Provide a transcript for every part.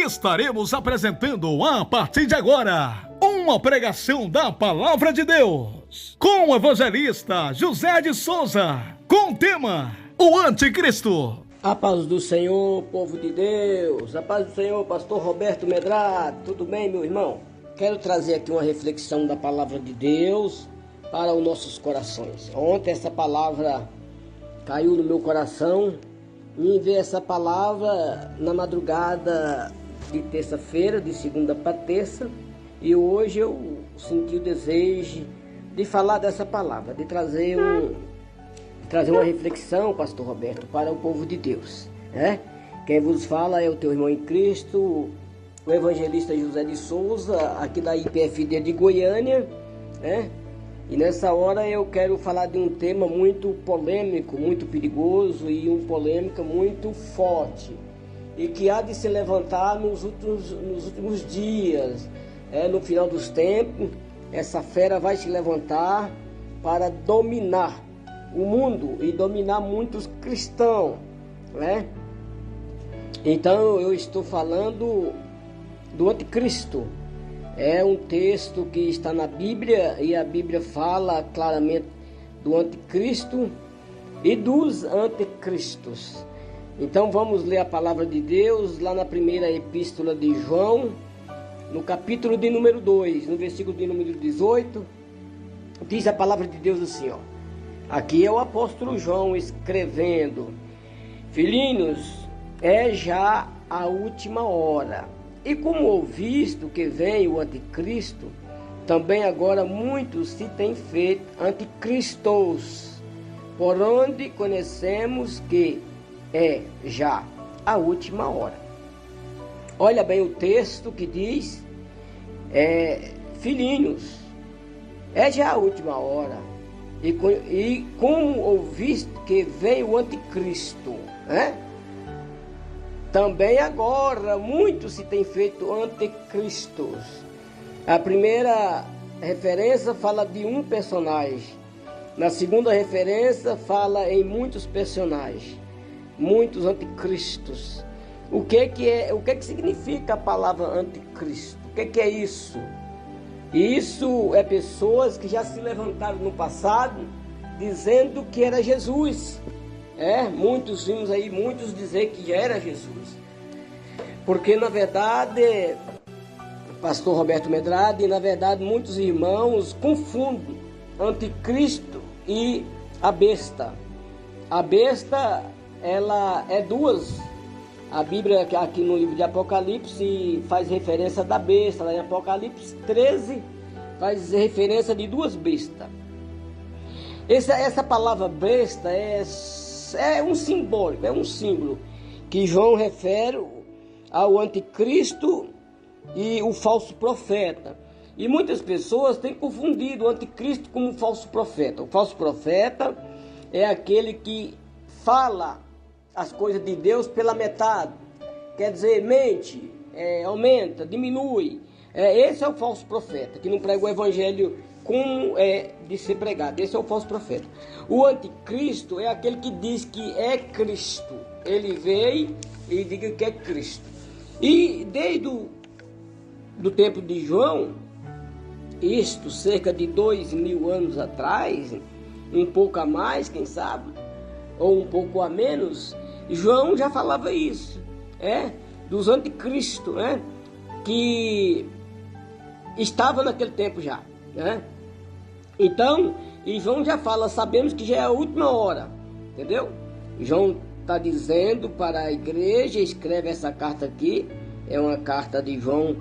estaremos apresentando a partir de agora uma pregação da Palavra de Deus com o evangelista José de Souza, com o tema O Anticristo. A paz do Senhor, povo de Deus, a paz do Senhor, pastor Roberto Medrado, tudo bem, meu irmão? Quero trazer aqui uma reflexão da Palavra de Deus para os nossos corações. Ontem essa palavra caiu no meu coração e ver essa palavra na madrugada de terça-feira, de segunda para terça, e hoje eu senti o desejo de falar dessa palavra, de trazer uma reflexão, pastor Roberto, para o povo de Deus, né? Quem vos fala é o teu irmão em Cristo, o evangelista José de Souza, aqui da IPFD de Goiânia, né? E nessa hora eu quero falar de um tema muito polêmico, muito perigoso e uma polêmica muito forte, e que há de se levantar nos últimos dias, no final dos tempos. Essa fera vai se levantar para dominar o mundo e dominar muitos cristãos, né? Então eu estou falando do anticristo. É um texto que está na Bíblia e a Bíblia fala claramente do anticristo e dos anticristos. Então vamos ler a palavra de Deus lá na primeira epístola de João, no capítulo de número 2, no versículo de número 18, diz a palavra de Deus assim, ó. Aqui é o apóstolo João escrevendo: Filhinhos, é já a última hora. E como ouvisto que vem o anticristo, também agora muitos se têm feito anticristos, por onde conhecemos que é já a última hora. Olha bem o texto que diz, filhinhos, é já a última hora. E como ouviste que vem o anticristo, né? Também agora muitos se têm feito anticristos. A primeira referência fala de um personagem. Na segunda referência fala em muitos personagens, muitos anticristos. O que significa a palavra anticristo? O que é isso? Isso é pessoas que já se levantaram no passado dizendo que era Jesus. Muitos vimos aí, muitos dizer que já era Jesus. Porque na verdade, pastor Roberto Medrado, na verdade muitos irmãos confundem anticristo e a besta. A besta, ela é duas. A Bíblia aqui no livro de Apocalipse faz referência da besta. Lá em Apocalipse 13 faz referência de duas bestas. Essa palavra besta é um símbolo que João refere ao anticristo e o falso profeta. E muitas pessoas têm confundido o anticristo com o falso profeta. O falso profeta é aquele que fala as coisas de Deus pela metade, quer dizer, mente, aumenta, diminui. Esse é o falso profeta, que não prega o evangelho como é de ser pregado. Esse é o falso profeta. O anticristo é aquele que diz que é Cristo. Ele veio e diz que é Cristo. E desde do tempo de João, isto cerca de 2000 anos atrás, um pouco a mais, quem sabe, ou um pouco a menos, João já falava isso, dos anticristos, que estava naquele tempo já, Então, e João já fala, sabemos que já é a última hora, entendeu? João está dizendo para a igreja, escreve essa carta aqui, é uma carta de João,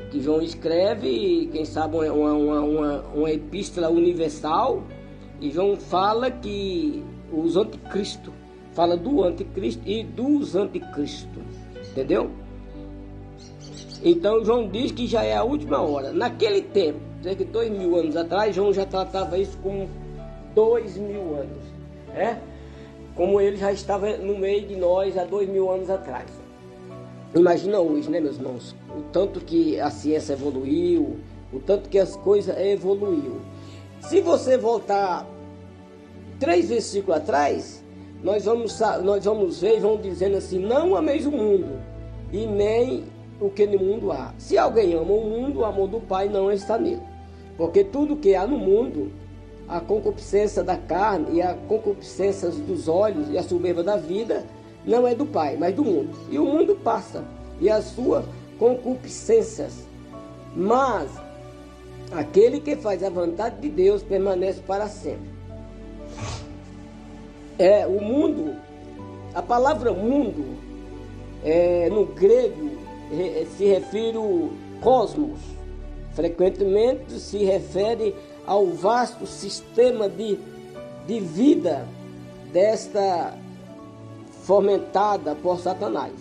que João escreve, quem sabe uma epístola universal, e João fala que os anticristos, fala do anticristo e dos anticristos, entendeu? Então João diz que já é a última hora. Naquele tempo, cerca de 2000 anos atrás, João já tratava isso como 2000 anos, como ele já estava no meio de nós há 2000 anos atrás. Imagina hoje, né, meus irmãos, o tanto que a ciência evoluiu, o tanto que as coisas evoluiu. Se você voltar 3 versículos atrás, nós vamos ver, vão dizendo assim: não ameis o mundo, e nem o que no mundo há. Se alguém ama o mundo, o amor do Pai não está nele. Porque tudo que há no mundo, a concupiscência da carne e a concupiscência dos olhos e a soberba da vida, não é do Pai, mas do mundo. E o mundo passa, e as suas concupiscências. Mas aquele que faz a vontade de Deus permanece para sempre. O mundo, a palavra mundo, no grego, se refere ao cosmos. Frequentemente se refere ao vasto sistema de vida desta fomentada por Satanás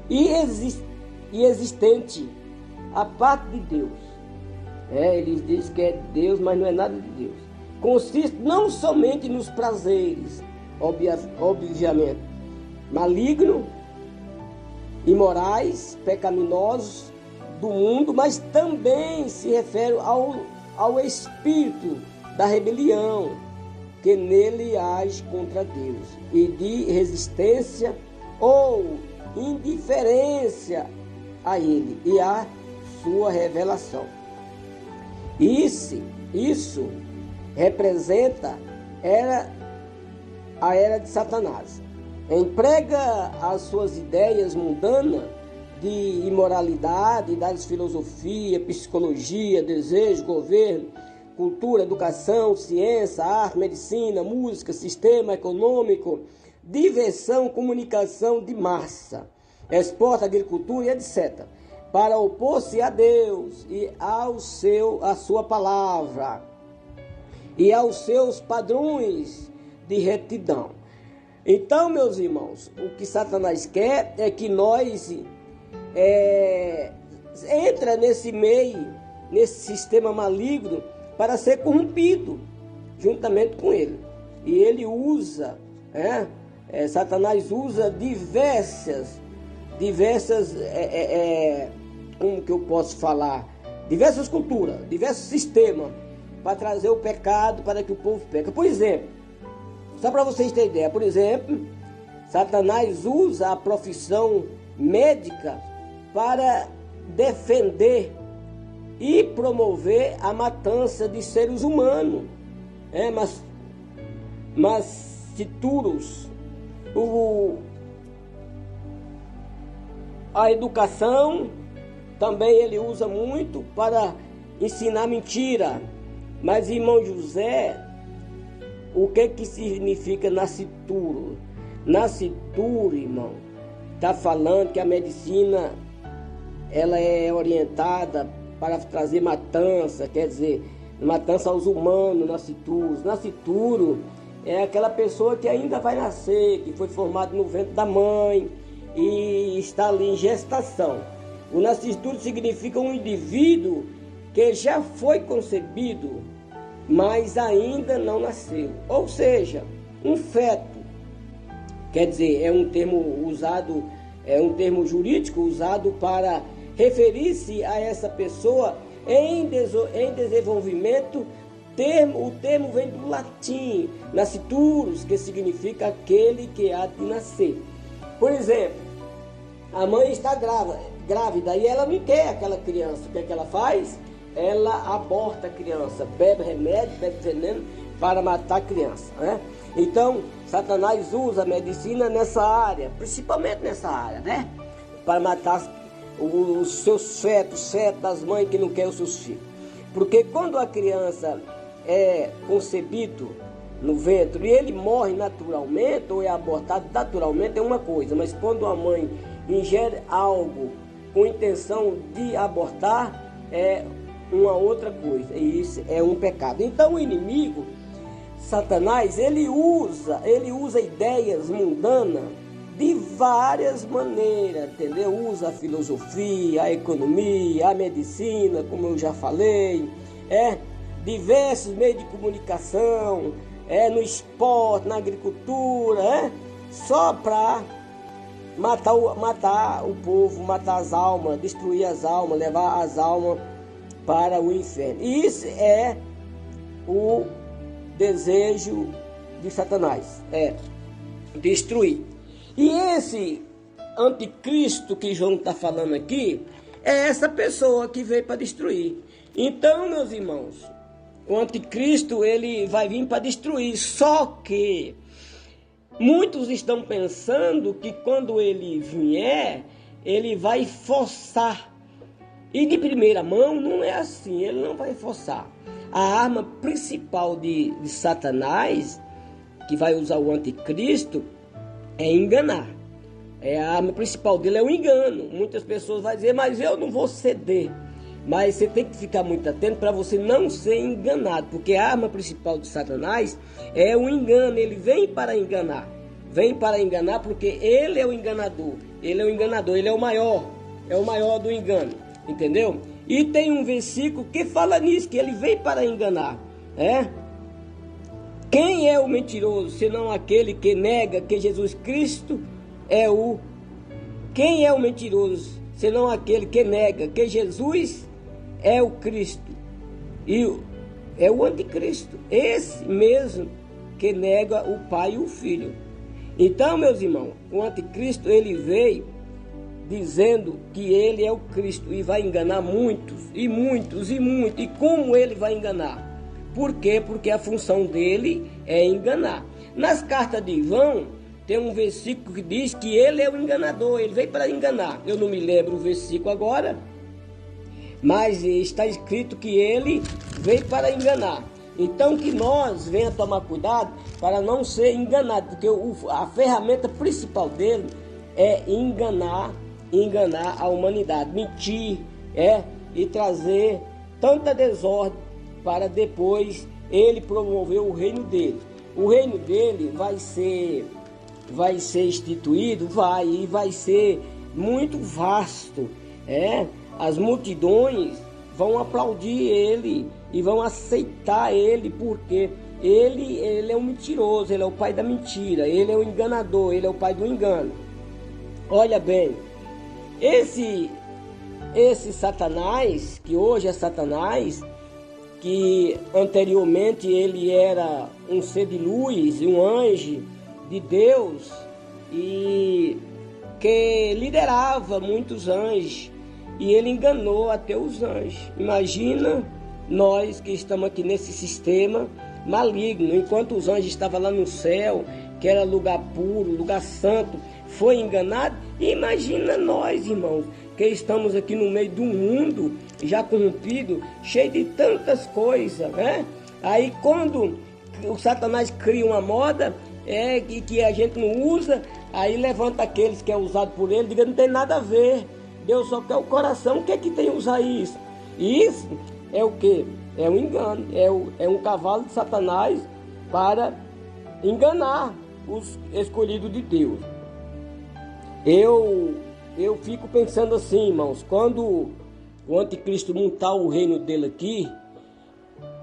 e existente a parte de Deus. Ele diz que é Deus, mas não é nada de Deus. Consiste não somente nos prazeres, obviamente, maligno, imorais, pecaminosos do mundo, mas também se refere ao espírito da rebelião que nele age contra Deus e de resistência ou indiferença a ele e a sua revelação. Isso representa a era de Satanás. Emprega as suas ideias mundanas de imoralidade, das filosofia, psicologia, desejo, governo, cultura, educação, ciência, arte, medicina, música, sistema econômico, diversão, comunicação de massa, esporte, agricultura e etc., para opor-se a Deus e à sua palavra e aos seus padrões de retidão. Então, meus irmãos, o que Satanás quer é que nós entra nesse meio, nesse sistema maligno, para ser corrompido juntamente com ele. E ele usa, Satanás usa diversas, como que eu posso falar? Diversas culturas, diversos sistemas, para trazer o pecado, para que o povo peque. Por exemplo, só para vocês terem ideia, por exemplo, Satanás usa a profissão médica para defender e promover a matança de seres humanos, a educação também ele usa muito para ensinar mentira. Mas, irmão José, o que significa nascituro? Nascituro, irmão, está falando que a medicina ela é orientada para trazer matança, quer dizer, matança aos humanos, nascituros. Nascituro é aquela pessoa que ainda vai nascer, que foi formada no ventre da mãe e está ali em gestação. O nascituro significa um indivíduo que já foi concebido, mas ainda não nasceu. Ou seja, um feto. Quer dizer, é um termo jurídico usado para referir-se a essa pessoa em desenvolvimento. O termo vem do latim, nasciturus, que significa aquele que há de nascer. Por exemplo, a mãe está grávida e ela não quer aquela criança. O que é que ela faz? Ela aborta a criança, bebe remédio, bebe veneno para matar a criança, Então, Satanás usa a medicina nessa área, principalmente nessa área, para matar os seus fetos das mães que não querem os seus filhos. Porque quando a criança é concebido no ventre e ele morre naturalmente ou é abortado naturalmente é uma coisa, mas quando a mãe ingere algo com intenção de abortar é uma outra coisa, e isso é um pecado. Então o inimigo, Satanás, ele usa ideias mundanas de várias maneiras, entendeu? Usa a filosofia, a economia, a medicina, como eu já falei, diversos meios de comunicação, no esporte, na agricultura, só para matar o povo, matar as almas, destruir as almas, levar as almas para o inferno. E isso é o desejo de Satanás, destruir. E anticristo que João está falando aqui é essa pessoa que veio para destruir. Então, meus irmãos, o anticristo ele vai vir para destruir, só que muitos estão pensando que quando ele vier, ele vai forçar. E de primeira mão não é assim, ele não vai forçar. A arma principal de Satanás, que vai usar o anticristo, é enganar. A arma principal dele é o engano. Muitas pessoas vão dizer, mas eu não vou ceder. Mas você tem que ficar muito atento para você não ser enganado, porque a arma principal de Satanás é o engano. Ele vem para enganar. Vem para enganar porque ele é o enganador. Ele é o enganador, ele é o maior do engano. Entendeu? E tem um versículo que fala nisso, que ele veio para enganar. Quem é o mentiroso, senão aquele que nega que Jesus Cristo é o... Quem é o mentiroso, senão aquele que nega que Jesus é o Cristo? E é o anticristo, esse mesmo que nega o Pai e o Filho. Então, meus irmãos, o anticristo, ele veio dizendo que ele é o Cristo e vai enganar muitos, e muitos, e muitos. E como ele vai enganar? Por quê? Porque a função dele é enganar. Nas cartas de João, tem um versículo que diz que ele é o enganador, ele veio para enganar. Eu não me lembro o versículo agora, mas está escrito que ele veio para enganar. Então que nós venha tomar cuidado para não ser enganado, porque a ferramenta principal dele é enganar a humanidade, mentir, e trazer tanta desordem para depois ele promover o reino dele. O reino dele vai ser instituído, vai ser muito vasto, as multidões vão aplaudir ele e vão aceitar ele, porque ele é um mentiroso, ele é o pai da mentira, ele é o enganador, ele é o pai do engano. Olha bem, esse Satanás, que hoje é Satanás, que anteriormente ele era um ser de luz, um anjo de Deus, e que liderava muitos anjos, e ele enganou até os anjos. Imagina nós que estamos aqui nesse sistema maligno, enquanto os anjos estavam lá no céu, que era lugar puro, lugar santo, foi enganado. Imagina nós, irmãos, que estamos aqui no meio do mundo já corrompido, cheio de tantas coisas, Aí quando o Satanás cria uma moda que a gente não usa, aí levanta aqueles que é usado por ele, diga, não tem nada a ver, Deus só quer o coração. O que é que tem a usar isso? Isso é o que? É um engano, é um cavalo de Satanás para enganar os escolhidos de Deus. Eu fico pensando assim, irmãos, quando o anticristo montar o reino dele aqui,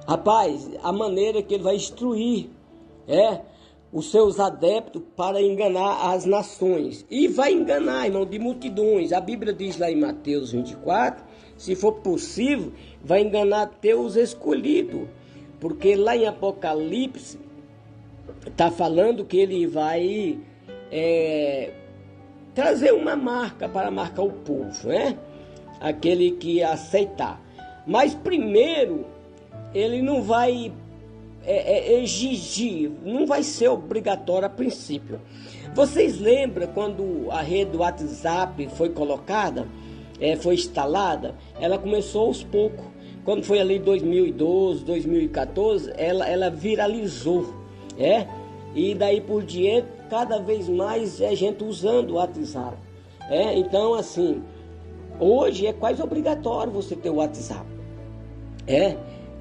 rapaz, a maneira que ele vai instruir os seus adeptos para enganar as nações. E vai enganar, irmão, de multidões. A Bíblia diz lá em Mateus 24, se for possível, vai enganar até os escolhidos. Porque lá em Apocalipse, está falando que ele vai trazer uma marca para marcar o povo, aquele que aceitar. Mas primeiro, ele não vai exigir, não vai ser obrigatório a princípio. Vocês lembram quando a rede do WhatsApp foi colocada, foi instalada? Ela começou aos poucos. Quando foi ali 2012, 2014, ela viralizou, e daí por diante, cada vez mais gente usando o WhatsApp. Então, assim, hoje é quase obrigatório você ter o WhatsApp.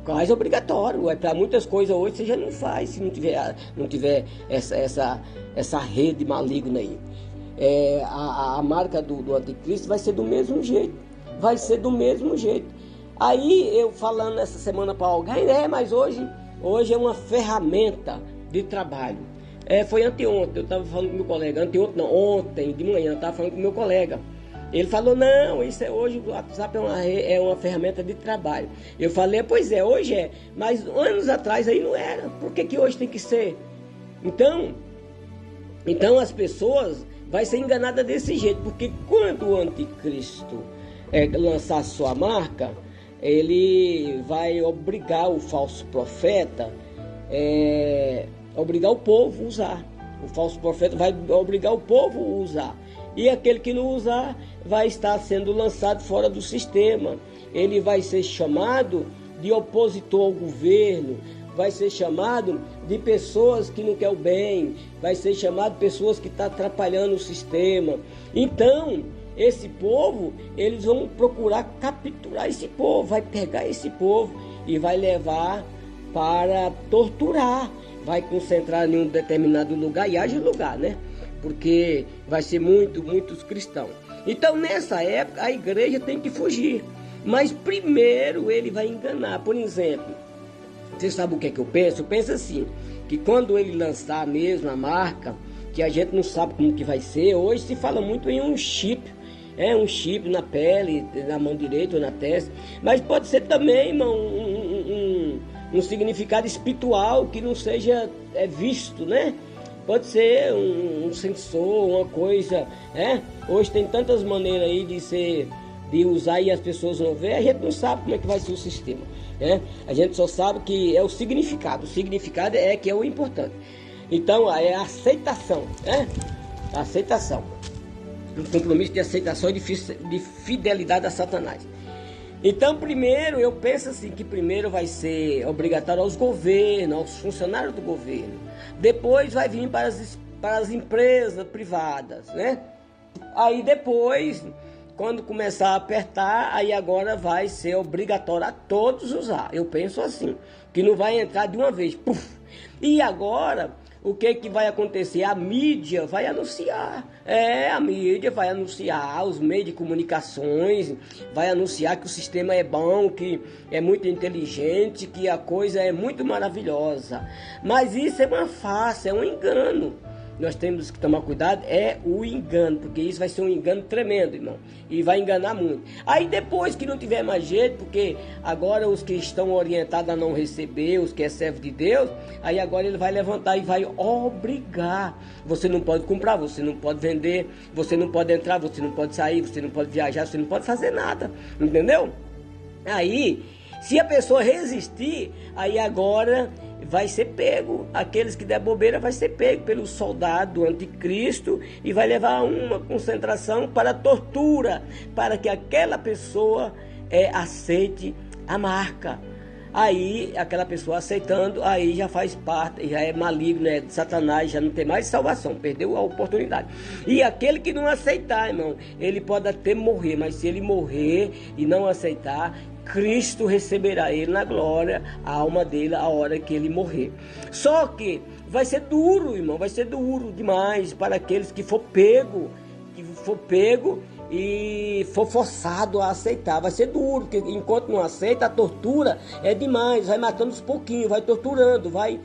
Quase obrigatório. Para muitas coisas hoje você já não faz, se não tiver essa rede maligna aí. A marca do anticristo vai ser do mesmo jeito. Vai ser do mesmo jeito. Aí eu falando essa semana para alguém, mas hoje é uma ferramenta de trabalho. Foi anteontem, eu estava falando com meu colega, ontem de manhã eu estava falando com meu colega. Ele falou, não, hoje o WhatsApp é uma ferramenta de trabalho. Eu falei, pois é, hoje é, mas anos atrás aí não era. Por que hoje tem que ser? Então as pessoas vai ser enganada desse jeito, porque quando o anticristo lançar sua marca, ele vai obrigar o falso profeta, obrigar o povo a usar. O falso profeta vai obrigar o povo a usar. E aquele que não usar vai estar sendo lançado fora do sistema. Ele vai ser chamado de opositor ao governo, vai ser chamado de pessoas que não querem o bem, vai ser chamado de pessoas que estão atrapalhando o sistema. Então, esse povo, eles vão procurar capturar esse povo, vai pegar esse povo e vai levar para torturar, vai concentrar em um determinado lugar, e haja lugar, né? Porque vai ser muitos cristãos. Então, nessa época, a igreja tem que fugir. Mas primeiro ele vai enganar. Por exemplo, você sabe o que é que eu penso? Eu penso assim, que quando ele lançar mesmo a marca, que a gente não sabe como que vai ser, hoje se fala muito em um chip, um chip na pele, na mão direita ou na testa, mas pode ser também, irmão, um significado espiritual que não seja visto, né? Pode ser um sensor, uma coisa, Hoje tem tantas maneiras aí de usar e as pessoas não veem, a gente não sabe como é que vai ser o sistema, A gente só sabe que é o significado é que é o importante. Então, é a aceitação, A aceitação. Um compromisso de aceitação e de fidelidade a Satanás. Então, primeiro, eu penso assim, que primeiro vai ser obrigatório aos governos, aos funcionários do governo. Depois vai vir para as empresas privadas, Aí depois, quando começar a apertar, aí agora vai ser obrigatório a todos usar. Eu penso assim, que não vai entrar de uma vez. Puf. E agora, o que vai acontecer? A mídia vai anunciar. A mídia vai anunciar, os meios de comunicações, vai anunciar que o sistema é bom, que é muito inteligente, que a coisa é muito maravilhosa. Mas isso é uma farsa, é um engano. Nós temos que tomar cuidado, o engano, porque isso vai ser um engano tremendo, irmão, e vai enganar muito. Aí depois que não tiver mais jeito, porque agora os que estão orientados a não receber, os que é servo de Deus, aí agora ele vai levantar e vai obrigar. Você não pode comprar, você não pode vender, você não pode entrar, você não pode sair, você não pode viajar, você não pode fazer nada, entendeu? Aí, se a pessoa resistir, aí agora vai ser pego, aqueles que der bobeira vai ser pego pelo soldado do anticristo e vai levar a uma concentração para tortura, para que aquela pessoa aceite a marca. Aí aquela pessoa aceitando, aí já faz parte, já é maligno, de Satanás, já não tem mais salvação, perdeu a oportunidade. E aquele que não aceitar, irmão, ele pode até morrer, mas se ele morrer e não aceitar, Cristo receberá ele na glória, a alma dele, a hora que ele morrer. Só que vai ser duro, irmão, vai ser duro demais para aqueles que for pego e for forçado a aceitar. Vai ser duro, porque enquanto não aceita, a tortura é demais, vai matando uns pouquinhos, vai torturando, vai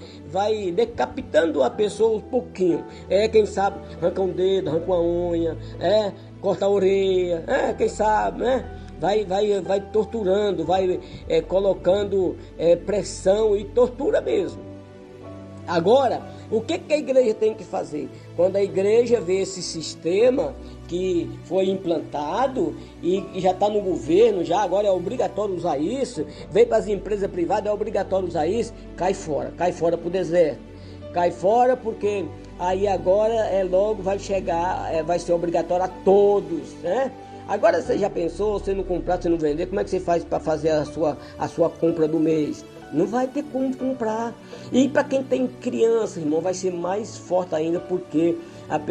decapitando a pessoa uns pouquinhos. Quem sabe arranca um dedo, arranca uma unha, corta a orelha, quem sabe, Vai torturando, vai colocando pressão e tortura mesmo. Agora, o que a igreja tem que fazer? Quando a igreja vê esse sistema que foi implantado e já está no governo, já agora é obrigatório usar isso, vem para as empresas privadas, é obrigatório usar isso, cai fora para o deserto. Cai fora porque aí agora logo vai chegar, vai ser obrigatório a todos, Agora você já pensou, você não comprar, você não vender, como é que você faz para fazer a sua compra do mês? Não vai ter como comprar. E para quem tem criança, irmão, vai ser mais forte ainda, porque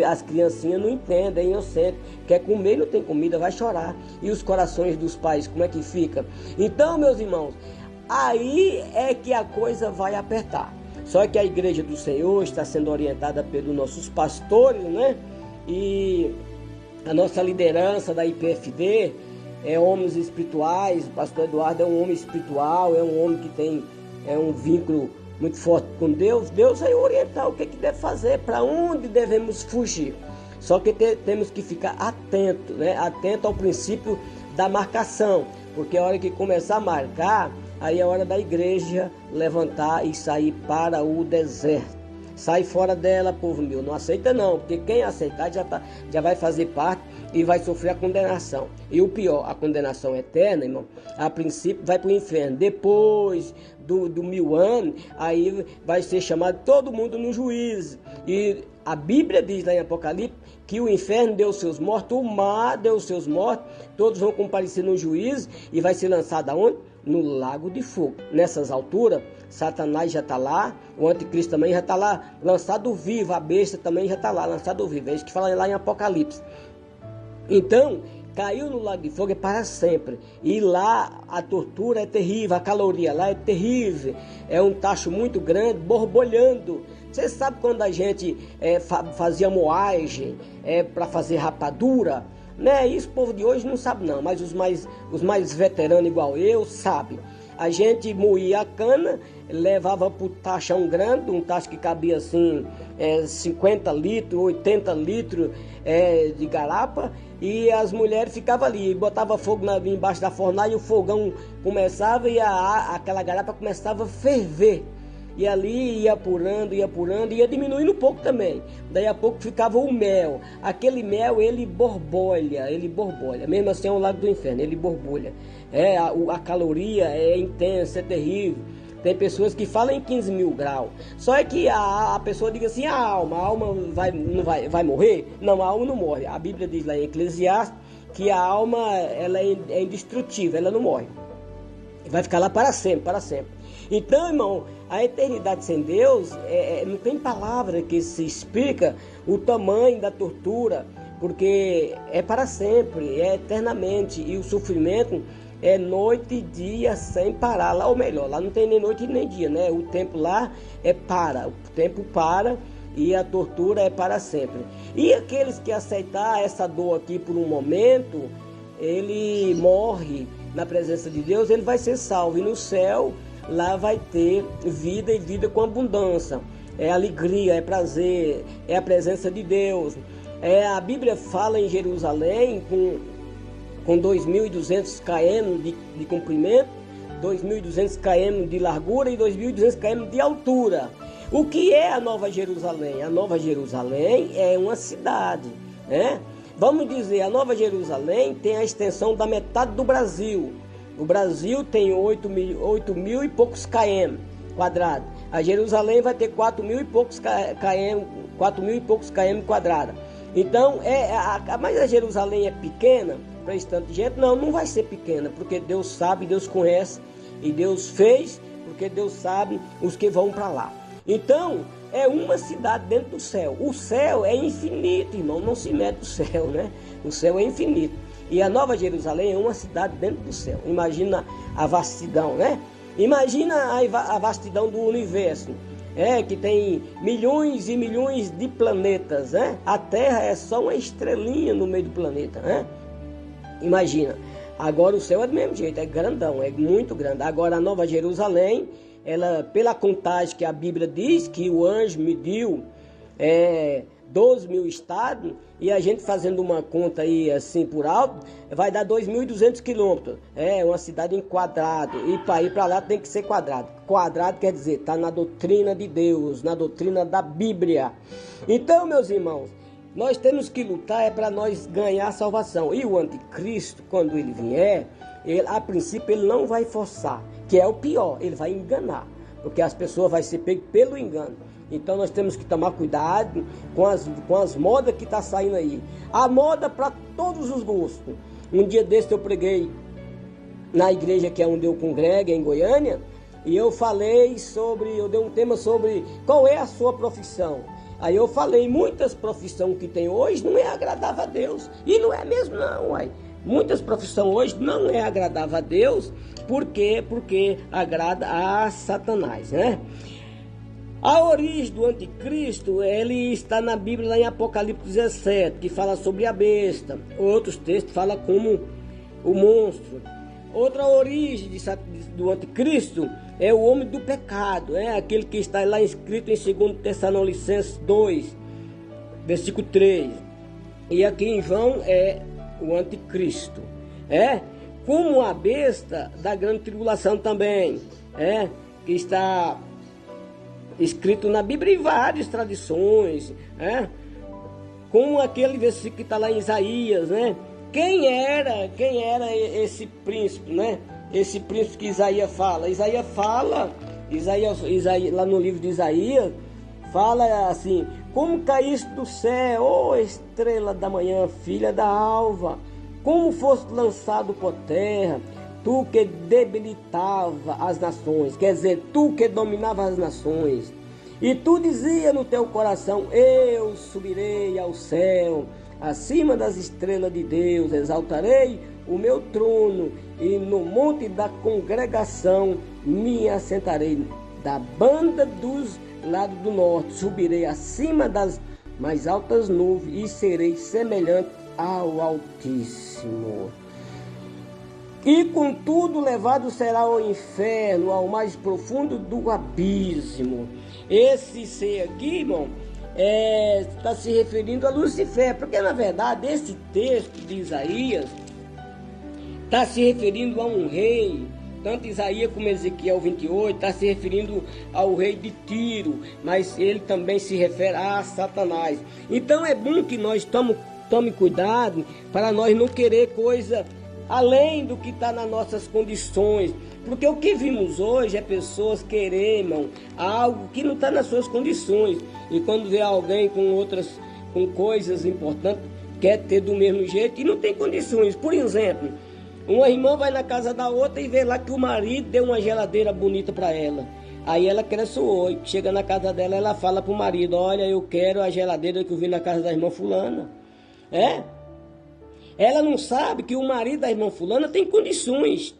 as criancinhas não entendem, inocentes, quer comer, não tem comida, vai chorar. E os corações dos pais, como é que fica? Então, meus irmãos, aí é que a coisa vai apertar. Só que a igreja do Senhor está sendo orientada pelos nossos pastores, E a nossa liderança da IPFD homens espirituais. O pastor Eduardo é um homem espiritual, é um homem que tem um vínculo muito forte com Deus. Deus vai orientar o que deve fazer, para onde devemos fugir. Só que temos que ficar atento, atento ao princípio da marcação, porque a hora que começar a marcar, aí é hora da igreja levantar e sair para o deserto. sai fora dela, povo meu. Não aceita não, porque quem aceitar já vai fazer parte e vai sofrer a condenação. E o pior, a condenação eterna, irmão, a princípio vai para o inferno. Depois do 1000 anos, aí vai ser chamado todo mundo no juízo. E a Bíblia diz lá em Apocalipse que o inferno deu seus mortos, o mar deu seus mortos, todos vão comparecer no juízo e vai ser lançado aonde? No lago de fogo. Nessas alturas, Satanás já está lá, o anticristo também já está lá, lançado vivo, a besta também já está lá, lançado vivo. É isso que fala lá em Apocalipse. Então, caiu no lago de fogo é para sempre. E lá a tortura é terrível, a caloria lá é terrível. É um tacho muito grande, borbulhando. Você sabe quando a gente fazia moagem para fazer rapadura? Né? Isso o povo de hoje não sabe não, mas os mais veteranos igual eu sabem. A gente moía a cana, levava para o tachão grande, um tacho que cabia assim 50 litros, 80 litros de garapa, e as mulheres ficavam ali, botava fogo embaixo da fornalha e o fogão começava e aquela garapa começava a ferver. E ali ia apurando, ia diminuindo um pouco também. Daí a pouco ficava o mel. Aquele mel, ele borbulha. Mesmo assim é um lago do inferno, ele borbulha. A caloria é intensa, é terrível. Tem pessoas que falam em 15 mil graus. Só é que a pessoa diz assim, a alma vai morrer? Não, a alma não morre. A Bíblia diz lá em Eclesiastes que a alma ela é indestrutível, ela não morre. Vai ficar lá para sempre, para sempre. Então, irmão, a eternidade sem Deus, não tem palavra que se explica o tamanho da tortura, porque é para sempre, é eternamente, e o sofrimento é noite e dia sem parar, lá, ou melhor, lá não tem nem noite nem dia, né? O tempo lá o tempo para e a tortura é para sempre. E aqueles que aceitar essa dor aqui por um momento, ele morre na presença de Deus, ele vai ser salvo, e no céu lá vai ter vida e vida com abundância. É alegria, é prazer, é a presença de Deus. A Bíblia fala em Jerusalém com 2.200 km de comprimento, 2.200 km de largura e 2.200 km de altura. O que é a Nova Jerusalém? A Nova Jerusalém é uma cidade, né? Vamos dizer, a Nova Jerusalém tem a extensão da metade do Brasil. O Brasil tem 8 mil e poucos km quadrados. A Jerusalém vai ter 4 mil e poucos km quadrados. Então, mas a Jerusalém é pequena para esse tanto de gente? Não vai ser pequena, porque Deus sabe, Deus conhece e Deus fez, porque Deus sabe os que vão para lá. Então, é uma cidade dentro do céu. O céu é infinito, irmão, não se mede o céu, né? O céu é infinito. E a Nova Jerusalém é uma cidade dentro do céu. Imagina a vastidão, né? Imagina a vastidão do universo, que tem milhões e milhões de planetas, né? A Terra é só uma estrelinha no meio do planeta, né? Imagina. Agora o céu é do mesmo jeito, é grandão, é muito grande. Agora a Nova Jerusalém, ela, pela contagem que a Bíblia diz, que o anjo mediu 12 mil estados, e a gente fazendo uma conta aí assim por alto, vai dar 2.200 quilômetros. É uma cidade em quadrado, e para ir para lá tem que ser quadrado. Quadrado quer dizer, está na doutrina de Deus, na doutrina da Bíblia. Então, meus irmãos, nós temos que lutar para nós ganhar a salvação. E o anticristo, quando ele vier, a princípio ele não vai forçar, que é o pior, ele vai enganar, porque as pessoas vão ser pegas pelo engano. Então nós temos que tomar cuidado com as modas que está saindo aí. A moda para todos os gostos. Um dia desse eu preguei na igreja que é onde eu congrego, em Goiânia, e eu dei um tema sobre qual é a sua profissão. Aí eu falei, muitas profissões que tem hoje não é agradável a Deus. E não é mesmo não, uai. Muitas profissões hoje não é agradável a Deus. Por quê? Porque agrada a Satanás, né? A origem do anticristo, ele está na Bíblia, lá em Apocalipse 17, que fala sobre a besta. Outros textos falam como o monstro. Outra origem do anticristo é o homem do pecado, aquele que está lá escrito em 2 Tessalonicenses 2, versículo 3. E aqui em João é o anticristo, como a besta da grande tribulação também, que está escrito na Bíblia em várias tradições, né? Como aquele versículo que está lá em Isaías, né? Quem era esse príncipe, né? Esse príncipe que Isaías fala. Isaías, lá no livro de Isaías, fala assim: como caíste do céu, ó estrela da manhã, filha da alva, como foste lançado por terra, tu que debilitava as nações, quer dizer, tu que dominava as nações. E tu dizia no teu coração: eu subirei ao céu, acima das estrelas de Deus, exaltarei o meu trono, e no monte da congregação me assentarei. Da banda dos lados do norte subirei acima das mais altas nuvens, e serei semelhante ao Altíssimo. E contudo levado será ao inferno, ao mais profundo do abismo. Esse ser aqui, irmão, está se referindo a Lucifer, porque na verdade esse texto de Isaías está se referindo a um rei. Tanto Isaías como Ezequiel 28 está se referindo ao rei de Tiro, mas ele também se refere a Satanás. Então é bom que nós tome cuidado para nós não querer coisa além do que está nas nossas condições, porque o que vimos hoje é pessoas querer, irmão, algo que não está nas suas condições, e quando vê alguém com coisas importantes, quer ter do mesmo jeito e não tem condições. Por exemplo, uma irmã vai na casa da outra e vê lá que o marido deu uma geladeira bonita para ela. Aí ela cresce o olho, chega na casa dela, ela fala pro marido: olha, eu quero a geladeira que eu vi na casa da irmã fulana. Ela não sabe que o marido da irmã fulana tem condições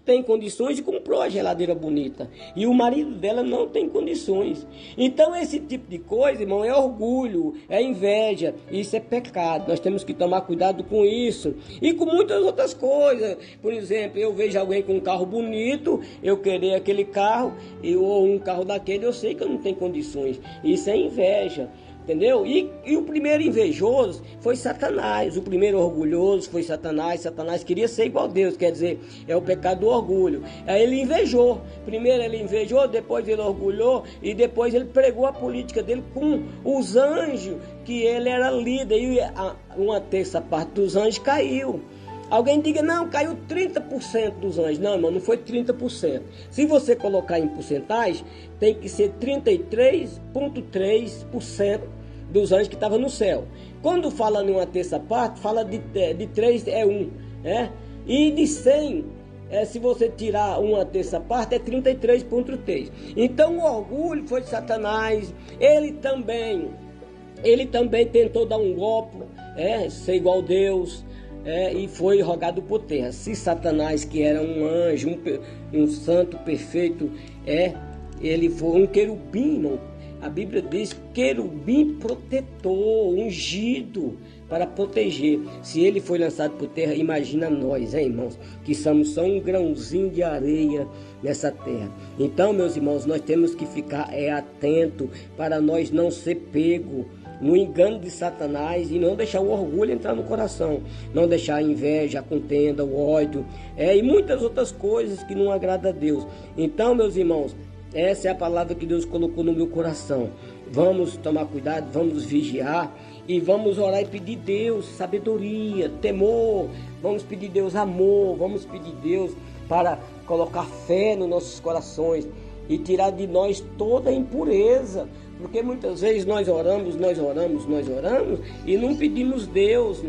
e comprou a geladeira bonita. E o marido dela não tem condições. Então esse tipo de coisa, irmão, é orgulho, é inveja. Isso é pecado. Nós temos que tomar cuidado com isso. E com muitas outras coisas. Por exemplo, eu vejo alguém com um carro bonito, eu querer aquele carro, ou um carro daquele, eu sei que eu não tenho condições. Isso é inveja. Entendeu? E o primeiro invejoso foi Satanás. O primeiro orgulhoso foi Satanás. Satanás queria ser igual a Deus, quer dizer, é o pecado do orgulho. Aí ele invejou. Primeiro ele invejou, depois ele orgulhou, e depois ele pregou a política dele com os anjos, que ele era líder, e uma terça parte dos anjos caiu. Alguém diga: não, caiu 30% dos anjos. Não, irmão, não foi 30%. Se você colocar em porcentagem, tem que ser 33,3% dos anjos que estavam no céu. Quando fala em uma terça parte, fala de 3 é 1, né? E de 100, se você tirar uma terça parte, é 33,3. Então o orgulho foi de Satanás. Ele também tentou dar um golpe, ser igual a Deus. E foi rogado por terra. Se Satanás, que era um anjo, um santo perfeito, ele foi um querubim, irmão. A Bíblia diz querubim protetor, ungido para proteger. Se ele foi lançado por terra, imagina nós, irmãos, que somos só um grãozinho de areia nessa terra. Então, meus irmãos, nós temos que ficar atento para nós não ser pego no engano de Satanás e não deixar o orgulho entrar no coração, não deixar a inveja, a contenda, o ódio, e muitas outras coisas que não agradam a Deus. Então, meus irmãos, essa é a palavra que Deus colocou no meu coração. Vamos tomar cuidado, vamos vigiar e vamos orar e pedir Deus sabedoria, temor, vamos pedir Deus amor, vamos pedir Deus para colocar fé nos nossos corações e tirar de nós toda a impureza. Porque muitas vezes nós oramos e não pedimos Deus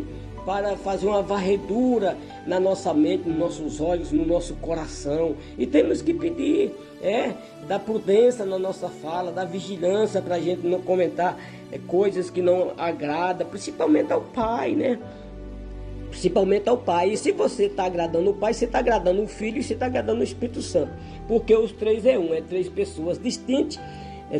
para fazer uma varredura na nossa mente, nos nossos olhos, no nosso coração. E temos que pedir da prudência na nossa fala, da vigilância para a gente não comentar coisas que não agradam, principalmente ao Pai, né? Principalmente ao Pai. E se você está agradando o Pai, você está agradando o Filho e você está agradando o Espírito Santo. Porque os três é um, três pessoas distintas.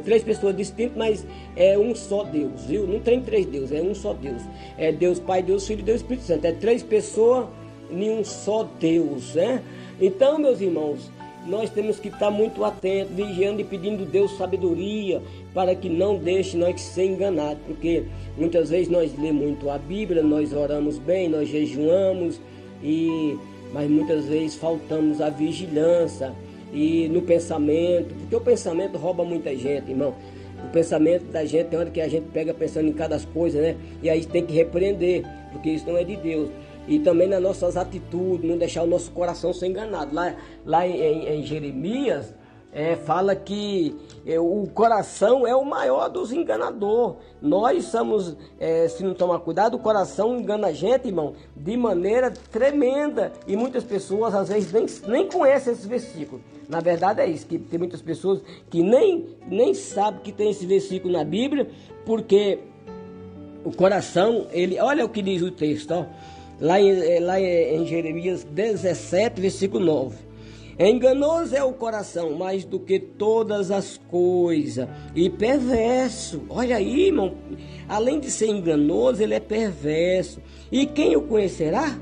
Três pessoas distintas, mas é um só Deus, viu? Não tem três deuses, é um só Deus. É Deus Pai, Deus Filho e Deus Espírito Santo. É três pessoas em um só Deus, né? Então, meus irmãos, nós temos que estar muito atentos, vigiando e pedindo Deus sabedoria, para que não deixe nós ser enganados. Porque muitas vezes nós lemos muito a Bíblia, nós oramos bem, nós jejuamos, mas muitas vezes faltamos a vigilância e no pensamento, porque o pensamento rouba muita gente, irmão. O pensamento da gente, tem hora que a gente pega pensando em cada coisa, né? E aí tem que repreender, porque isso não é de Deus. E também nas nossas atitudes, não deixar o nosso coração ser enganado. Lá em Jeremias, fala que o coração é o maior dos enganadores. Nós somos, se não tomar cuidado, o coração engana a gente, irmão, de maneira tremenda. E muitas pessoas, às vezes, nem conhecem esse versículo. Na verdade é isso, que tem muitas pessoas que nem sabem que tem esse versículo na Bíblia, porque o coração, olha o que diz o texto, ó. Lá em Jeremias 17, versículo 9. Enganoso é o coração mais do que todas as coisas e perverso. Olha aí, irmão, além de ser enganoso, ele é perverso. E quem o conhecerá?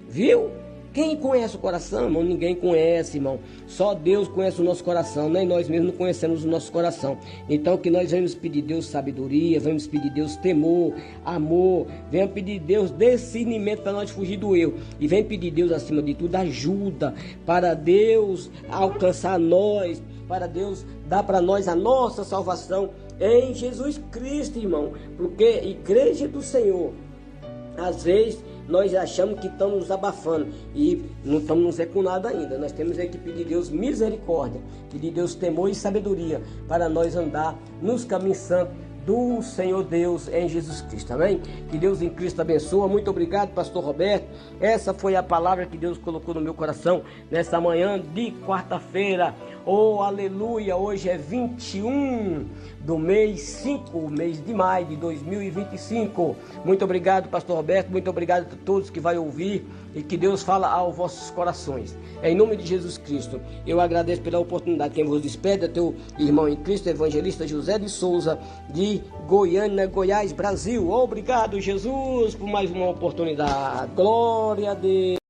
Viu? Quem conhece o coração, irmão? Ninguém conhece, irmão. Só Deus conhece o nosso coração, nem nós mesmos não conhecemos o nosso coração. Então que nós vamos pedir Deus sabedoria, vamos pedir Deus temor, amor, vamos pedir Deus discernimento para nós fugir do erro. E vem pedir Deus, acima de tudo, ajuda para Deus alcançar nós, para Deus dar para nós a nossa salvação em Jesus Cristo, irmão. Porque igreja do Senhor, às vezes nós achamos que estamos nos abafando e não estamos nos com nada ainda. Nós temos que pedir a Deus misericórdia, pedir a Deus temor e sabedoria para nós andar nos caminhos santos do Senhor Deus em Jesus Cristo, amém? Que Deus em Cristo abençoe. Muito obrigado, pastor Roberto. Essa foi a palavra que Deus colocou no meu coração nessa manhã de quarta-feira. Oh, aleluia! Hoje é 21 do mês 5, mês de maio de 2025. Muito obrigado, pastor Roberto. Muito obrigado a todos que vai ouvir e que Deus fala aos vossos corações. Em nome de Jesus Cristo, eu agradeço pela oportunidade. Quem vos despede é teu irmão em Cristo, evangelista José de Souza, de Goiânia, Goiás, Brasil. Obrigado, Jesus, por mais uma oportunidade. Glória a Deus.